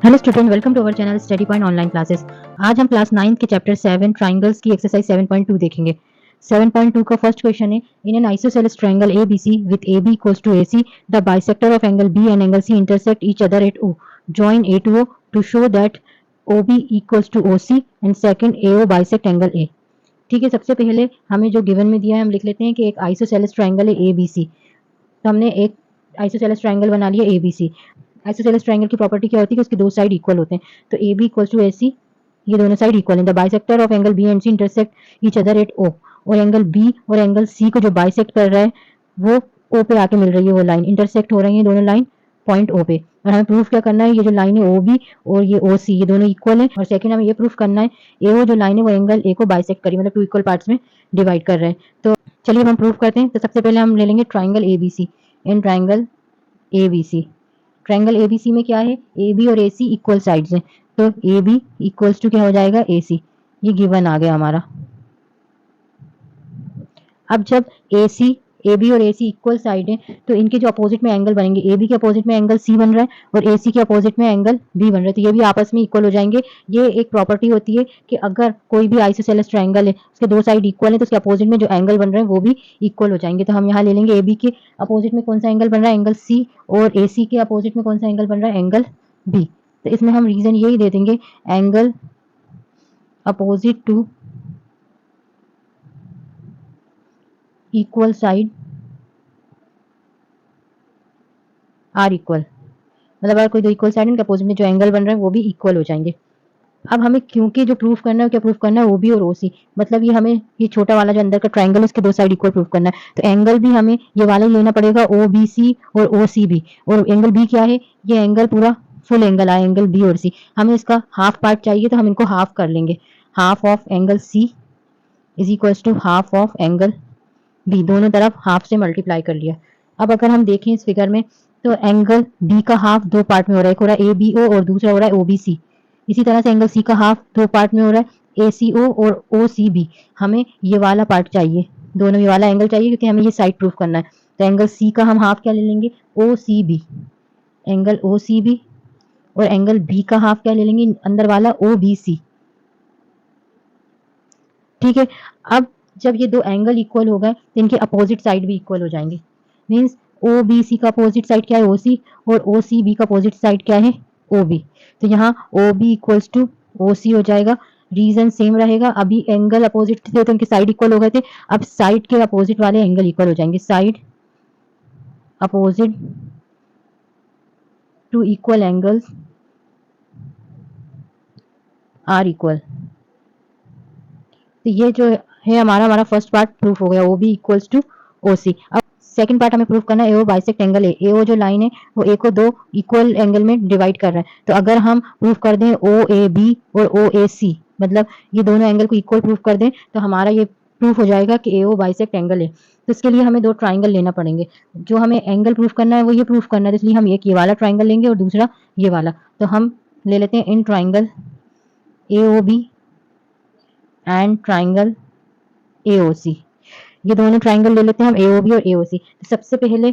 Hello student, welcome to our channel study point online classes. आज हम class 9 के chapter 7 triangles की exercise 7.2 देखेंगे। 7.2 का फर्स्ट क्वेश्चन है, in an isosceles triangle ABC with AB equals to AC, the bisector of angle B and angle C intersect each other at O. Join A to O to show that OB equals to OC and second AO bisect angle A. ठीक है, सबसे पहले हमें जो given में दिया है हम लिख लेते हैं कि एक आइसोसेलेस ट्रायंगल है ABC। तो हमने एक आइसोसेलेस ट्रायंगल बना लिया ABC। आइसोसेलेस ट्रायंगल की प्रॉपर्टी क्या होती है कि उसके दो साइड इक्वल होते हैं। तो A B equal to A C, ये दोनों साइड इक्वल है। The bisector of angle B and C intersect each other at O, और एंगल बी और एंगल सी को जो बाइसेक्ट कर रहा है वो ओ पे आके मिल रही है, वो लाइन इंटरसेक्ट हो रही है दोनों लाइन पॉइंट ओ पे। और हमें प्रूफ क्या करना है, ये जो लाइन है ओ बी और ये ओ सी ये दोनों इक्वल है। और सेकंड हमें ये प्रूफ करना है ए ओ जो लाइन है वो एंगल ए को बाइसेक्ट करी, मतलब टू इक्वल पार्ट्स में डिवाइड कर रहे हैं। तो चलिए हम प्रूफ करते हैं। तो सबसे पहले हम ले लेंगे triangle ABC. In triangle ABC, triangle ABC में क्या है, ए बी और ए सी इक्वल साइड्स हैं। तो ए बी इक्वल्स टू क्या हो जाएगा, ए सी। ये गिवन आ गया हमारा। अब जब ए सी ए बी और ए सी इक्वल साइड है तो इनके जो अपोजिट में एंगल बनेंगे, ए बी के अपोजिट में एंगल सी बन रहा है और ए सी के अपोजिट में एंगल बी बन रहा है, तो ये भी आपस में इक्वल हो जाएंगे। ये एक प्रॉपर्टी होती है कि अगर कोई भी आइसोसेलेस ट्रायंगल है, उसके दो साइड इक्वल है, तो उसके अपोजिट में जो एंगल बन रहे हैं वो भी इक्वल हो जाएंगे। तो हम यहाँ ले लेंगे ए बी के अपोजिट में कौन सा एंगल बन रहा है, एंगल सी, और ए सी के अपोजिट में कौन सा एंगल बन रहा है, एंगल बी। तो इसमें हम रीजन यही दे देंगे, angle opposite to equal side are equal, मतलब अगर कोई दो इक्वल साइड इनके अपोजिट में जो एंगल बन रहा है वो भी इक्वल हो जाएंगे। अब हमें क्योंकि जो प्रूफ करना है क्या प्रूफ करना है, ओबी और ओसी, मतलब ये हमें ये छोटा वाला जो अंदर का ट्रायंगल है उसके दो साइड इक्वल प्रूफ करना है। तो एंगल भी हमें ये वाला ही लेना पड़ेगा, ओ बी सी और ओ सी बी। और एंगल बी क्या है, ये एंगल पूरा फुल एंगल आया, एंगल बी और सी। हमें इसका हाफ पार्ट चाहिए तो हम इनको हाफ कर लेंगे। Half of angle C is equal to half of angle B, दोनों तरफ हाफ से मल्टीप्लाई कर लिया। अब अगर हम देखें इस फिगर में तो एंगल बी का हाफ दो पार्ट में हो रहा है, एक हो रहा है ए बी ओ और दूसरा हो रहा है ओ बी सी। इसी तरह से एंगल सी का हाफ दो पार्ट में हो रहा है, ए सी ओ और ओ सी बी। हमें ये वाला पार्ट चाहिए, दोनों ये वाला एंगल चाहिए क्योंकि हमें ये साइड प्रूफ करना है। तो एंगल सी का हम हाफ क्या ले लेंगे, O C B, angle O C B. और एंगल बी का हाफ क्या ले लेंगे, अंदर वाला ओ बी सी। ठीक है। अब जब ये दो एंगल इक्वल हो गए तो इनके अपोजिट साइड भी इक्वल हो जाएंगे। मीन्स ओ बी सी का अपोजिट साइड क्या है, ओ सी, और ओ सी बी का अपोजिट साइड क्या है, ओ बी। तो यहाँ O B equals to O C हो जाएगा। रीजन सेम रहेगा, अभी एंगल अपोजिट थे तो इनके साइड इक्वल हो गए थे, अब साइड के अपोजिट वाले एंगल इक्वल हो जाएंगे। Side opposite to equal angles are equal. तो ये जो है हमारा हमारा फर्स्ट पार्ट प्रूफ हो गया, O B equals to O C. अब सेकंड पार्ट हमें प्रूफ करना है, एओ बाइसेक्ट एंगल है। एओ जो लाइन है वो ए को दो इक्वल एंगल में डिवाइड कर रहा है। तो अगर हम प्रूफ कर दें ओ ए बी और ओ ए सी, मतलब ये दोनों एंगल को इक्वल प्रूफ कर दें, तो हमारा ये प्रूफ हो जाएगा कि एओ बाइसेक्ट एंगल है। तो इसके लिए हमें दो ट्राइंगल लेना पड़ेंगे। जो हमें एंगल प्रूफ करना है वो ये प्रूफ करना है, तो इसलिए हम एक ये वाला ट्राइंगल लेंगे और दूसरा ये वाला। तो हम ले लेते हैं in triangle AO B and triangle AOC. ये दोनों ट्राइंगल ले लेते हैं हम, एओबी और एओसी। तो सबसे पहले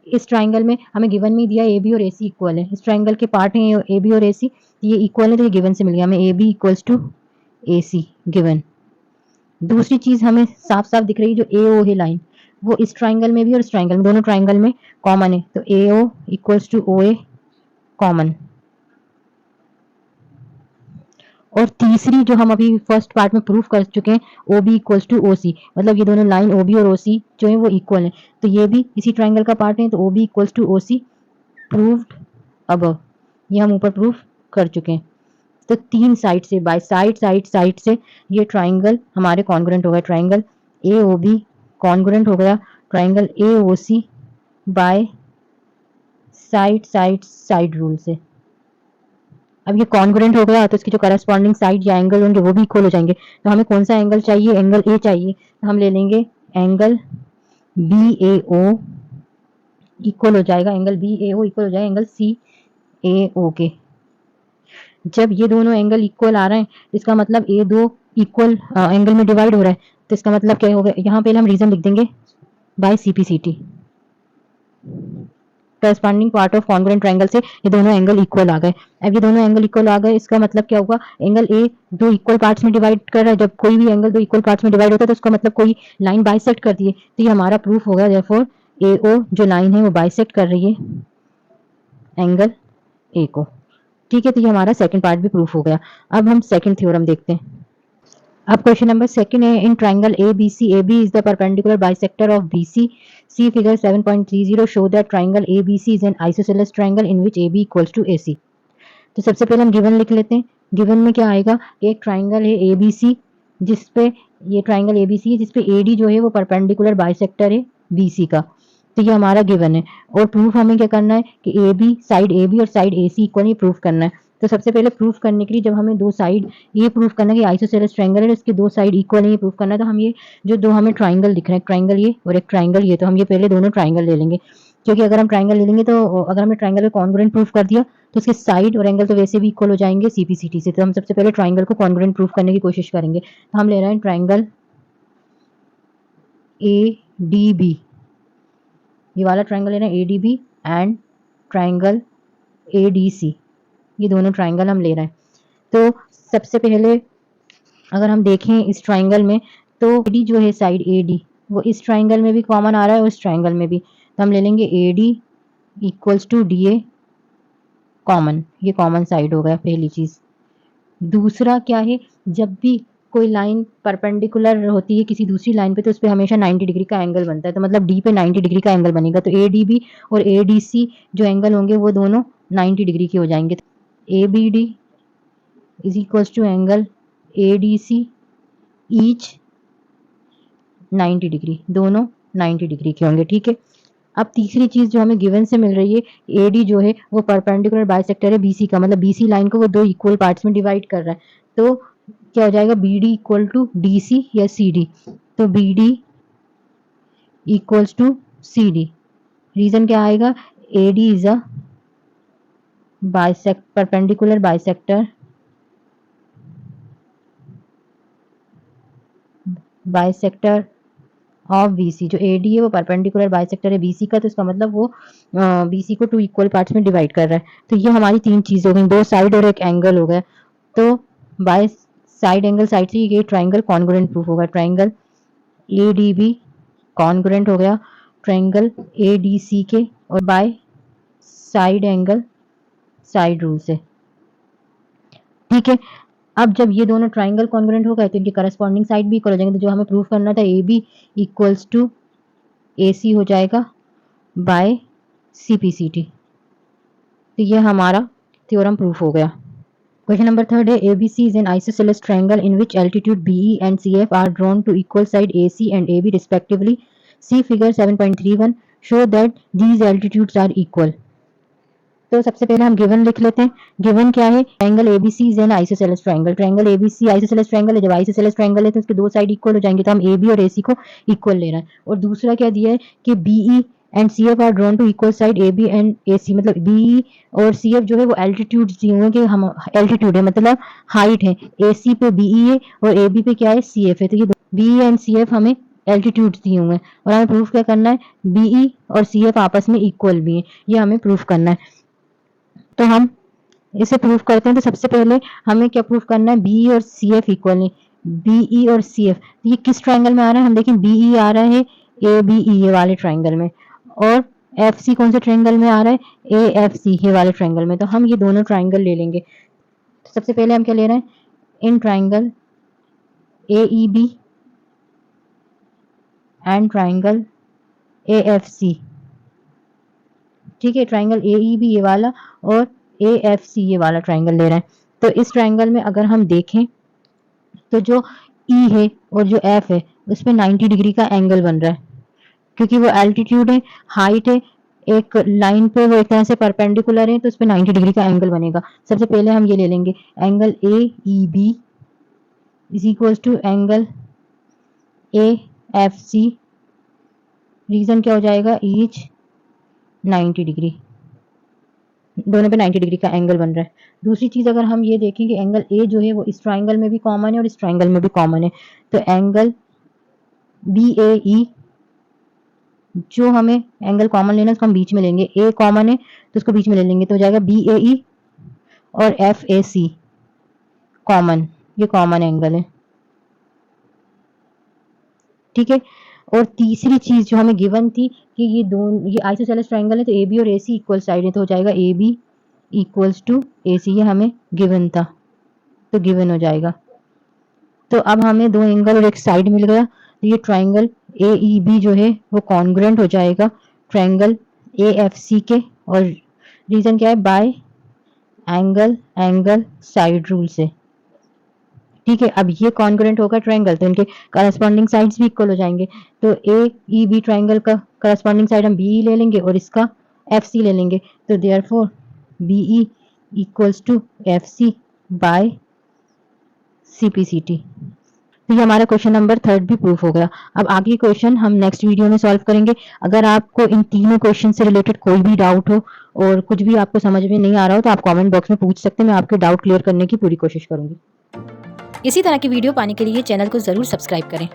इस ट्राइंगल में हमें गिवन में दिया ए बी और ए सी इक्वल है। इस ट्राइंगल के पार्ट हैं ए बी और ए सी, ये इक्वल है तो ये गिवन से मिल गया हमें, A B equals to A C given. दूसरी चीज हमें साफ साफ दिख रही है, जो ए ओ है लाइन, वो इस ट्राइंगल में भी और इस ट्राइंगल में, दोनों ट्राइंगल में कॉमन है। तो ए ओ equals to O A common. और तीसरी जो हम अभी फर्स्ट पार्ट में प्रूफ कर चुके हैं, O B equals to O C, मतलब ये दोनों लाइन ओ बी और ओ सी जो है वो इक्वल है। तो ये भी इसी ट्राइंगल का पार्ट है, तो O B equals to O C proved above, ये हम ऊपर प्रूफ कर चुके हैं। तो तीन साइड से, बाय साइड साइड साइड से ये ट्राइंगल हमारे कॉन्ग्रुएंट हो गया। Triangle A O B congruent हो गया triangle A O C by side side side rule से। अब ये कॉन्ग्रुएंट हो गया तो इसकी जो करस्पॉन्डिंग साइड या एंगल होंगे वो भी इक्वल हो जाएंगे। तो हमें कौन सा एंगल चाहिए, एंगल ए चाहिए। तो हम ले लेंगे एंगल बी ए ओ इक्वल हो जाएगा, एंगल बी ए ओ इक्वल हो जाएगा एंगल सी ए ओ के। जब ये दोनों एंगल इक्वल आ रहे हैं इसका मतलब ए दो इक्वल एंगल में डिवाइड हो रहा है। तो इसका मतलब क्या होगा, यहाँ पहले हम रीजन लिख देंगे by CPCT. Corresponding part of congruent triangle से ये दोनों एंगल इक्वल आ गए। अब ये दोनों एंगल इक्वल आ गए, इसका मतलब क्या हुआ, एंगल ए दो इक्वल पार्ट्स में डिवाइड कर रहा है। जब कोई भी एंगल दो इक्वल पार्ट्स में डिवाइड होता है तो उसका मतलब कोई लाइन बाइसेक्ट कर दी है, तो ये हमारा प्रूफ हो गया। देयरफॉर एओ जो लाइन है वो बाइसेक्ट कर रही है एंगल ए को। ठीक है, तो ये हमारा सेकंड पार्ट भी प्रूफ हो गया। अब हम सेकंड थ्योरम देखते हैं। अब क्वेश्चन नंबर सेकंड है, in triangle ABC AB is the perpendicular bisector of BC. See figure 7.30 show that triangle ABC is an isosceles triangle in which AB equals to AC. तो सबसे पहले हम given लिख लेते हैं। गिवन में क्या आएगा, एक ट्राइंगल है ABC जिसपे ये ट्राइंगल ABC है जिसपे AD जो है वो परपेंडिकुलर बाइसेक्टर है BC का। तो ये हमारा गिवन है और प्रूफ हमें क्या करना है कि AB साइड AB और साइड AC इक्वल ही प्रूफ करना है। तो सबसे पहले प्रूफ करने के लिए जब हमें दो साइड ये प्रूफ करना है कि आइसोसेलेस ट्रायंगल है, इसके दो साइड इक्वल है, ये प्रूफ करना है। तो हम ये जो दो हमें ट्रायंगल दिख रहे हैं, ट्रायंगल ये और एक ट्रायंगल ये, तो हम ये पहले दोनों ट्रायंगल ले लेंगे, क्योंकि अगर हम ट्रायंगल ले लेंगे तो अगर हमने ट्रायंगल को कॉन्ग्रुएंट प्रूफ कर दिया तो उसके साइड और एंगल तो वैसे भी इक्वल हो जाएंगे CPCT से। तो हम सबसे पहले ट्रायंगल को कॉन्ग्रुएंट प्रूफ करने की कोशिश करेंगे। तो हम ले रहे हैं ट्रायंगल ADB, ये वाला ट्रायंगल ले रहे हैं ADB एंड ट्रायंगल ADC, ये दोनों ट्रायंगल हम ले रहे हैं। तो सबसे पहले अगर हम देखें इस ट्रायंगल में तो AD जो है साइड AD वो इस ट्रायंगल में भी कॉमन आ रहा है और इस ट्रायंगल में भी। तो हम ले लेंगे AD equals to DA common, ये कॉमन साइड हो गया पहली चीज। दूसरा क्या है, जब भी कोई लाइन परपेंडिकुलर होती है किसी दूसरी लाइन पे तो उस पर हमेशा 90 डिग्री का एंगल बनता है। तो मतलब D पे 90 डिग्री का एंगल बनेगा, तो ADB और ADC जो एंगल होंगे वो दोनों 90 डिग्री के हो जाएंगे। ABD is equals to angle ADC each 90 degree, दोनों 90 डिग्री के होंगे। ठीक है, अब तीसरी चीज जो हमें गिवन से मिल रही है, AD जो है वो परपेंडिकुलर बाइसेक्टर है BC का, मतलब BC लाइन को वो दो इक्वल पार्ट्स में डिवाइड कर रहा है। तो क्या हो जाएगा, BD इक्वल टू DC या CD। तो BD equals to CD। Reason क्या आएगा, AD is a perpendicular bisector of BC। जो AD है वो परपेंडिकुलर बाइसेक्टर है BC का, तो इसका मतलब वो BC को टू इक्वल पार्ट्स में डिवाइड कर रहा है। तो ये हमारी तीन चीज हो गई, दो साइड और एक एंगल हो गया। तो बाय साइड एंगल साइड से ये ट्रायंगल कॉन्ग्रुएंट प्रूफ होगा। ट्रायंगल ADB कॉन्ग्रुएंट हो गया ट्रायंगल ADC के, और by side angle side rule से। ठीक है, अब जब ये दोनों ट्रायंगल कॉन्ग्रुएंट हो गए तो इनके करस्पॉन्डिंग साइड भी इक्वल हो जाएंगे। तो जो हमें प्रूफ करना था AB इक्वल्स टू AC हो जाएगा बाय CPCT। तो ये हमारा थ्योरम प्रूफ हो गया। क्वेश्चन नंबर थर्ड है, ABC is an isosceles triangle in which altitude BE and CF are drawn to equal side AC and AB respectively. See figure 7.31 show that these altitudes are equal. तो सबसे पहले हम given लिख लेते हैं। Given क्या है, triangle ABC is an isosceles triangle. Triangle ABC isosceles triangle है, जब आइसोसेलेस ट्रायंगल है तो उसके दो साइड इक्वल हो जाएंगे, तो हम AB और AC को इक्वल ले रहे हैं। और दूसरा क्या दिया है कि BE and CF are drawn to equal side AB and AC, मतलब BE और CF जो है वो एल्टीट्यूड दिए हुए हैं कि हम एल्टीट्यूड है मतलब हाइट है, AC पे BE है और AB पे क्या है CF है। तो ये BE एंड CF हमें एल्टीट्यूड दिए हुए हैं और हमें प्रूफ क्या करना है, BE और CF आपस में इक्वल भी है, ये हमें प्रूफ करना है। तो हम इसे प्रूफ करते हैं। तो सबसे पहले हमें क्या प्रूफ करना है, BE और CF इक्वल है। BE और CF ये किस ट्रायंगल में आ रहा है, हम देखें BE आ रहा है ABE ये वाले ट्रायंगल में, और FC कौन से ट्रायंगल में आ रहा है, AFC ये वाले ट्रायंगल में। तो हम ये दोनों ट्रायंगल ले लेंगे। तो सबसे पहले हम क्या ले रहे हैं, in triangle AEB and triangle AFC। ठीक है, ट्रायंगल AEB ये वाला और AFC ये वाला ट्रायंगल ले रहे हैं। तो इस ट्रायंगल में अगर हम देखें तो जो E है और जो F है उस पे 90 डिग्री का एंगल बन रहा है, क्योंकि वो एल्टीट्यूड है, हाइट है, एक लाइन पे वो एक तरह से परपेंडिकुलर है, तो उस पे 90 डिग्री का एंगल बनेगा। सबसे पहले हम ये ले लेंगे, angle AEB is equal to angle AFC। Reason क्या हो जाएगा, ईच 90 डिग्री, दोनों पे 90 डिग्री का एंगल बन रहा है। दूसरी चीज अगर हम ये देखें कि एंगल A जो है वो इस ट्रायंगल में भी कॉमन है और इस ट्रायंगल में भी कॉमन है, तो एंगल BAE जो हमें एंगल कॉमन लेना है उसको हम बीच में लेंगे, ए कॉमन है तो उसको बीच में ले लेंगे, तो हो जाएगा BAE और FAC कॉमन, ये कॉमन एंगल है, ठीक है। और तीसरी चीज जो हमें गिवन थी कि ये आइसोसेलेस ट्रायंगल है तो AB और AC इक्वल साइड है, तो हो जाएगा AB इक्वल्स टू AC, ये हमें गिवन था तो गिवन हो जाएगा। तो अब हमें दो एंगल और एक साइड मिल गया, तो ये ट्रायंगल AEB जो है वो कॉन्ग्रुएंट हो जाएगा ट्रायंगल AFC के, और रीजन क्या है, bye angle angle side rule से, ठीक है। अब ये कॉन्ग्रुएंट होगा ट्रायंगल तो इनके करस्पॉन्डिंग साइड्स भी इक्वल हो जाएंगे, तो AEB ट्रायंगल का करस्पॉन्डिंग साइड हम BE ले लेंगे और इसका FC ले लेंगे, तो therefore BE equals to FC by CPCT। तो ये हमारा क्वेश्चन नंबर 3 भी प्रूफ हो गया। अब आगे क्वेश्चन हम नेक्स्ट वीडियो में सॉल्व करेंगे। अगर आपको इन तीनों क्वेश्चन से रिलेटेड कोई भी डाउट हो और कुछ भी आपको समझ में नहीं आ रहा हो तो आप कमेंट बॉक्स में पूछ सकते हैं, मैं आपके डाउट क्लियर करने की पूरी कोशिश करूंगी। इसी तरह की वीडियो पाने के लिए चैनल को जरूर सब्सक्राइब करें।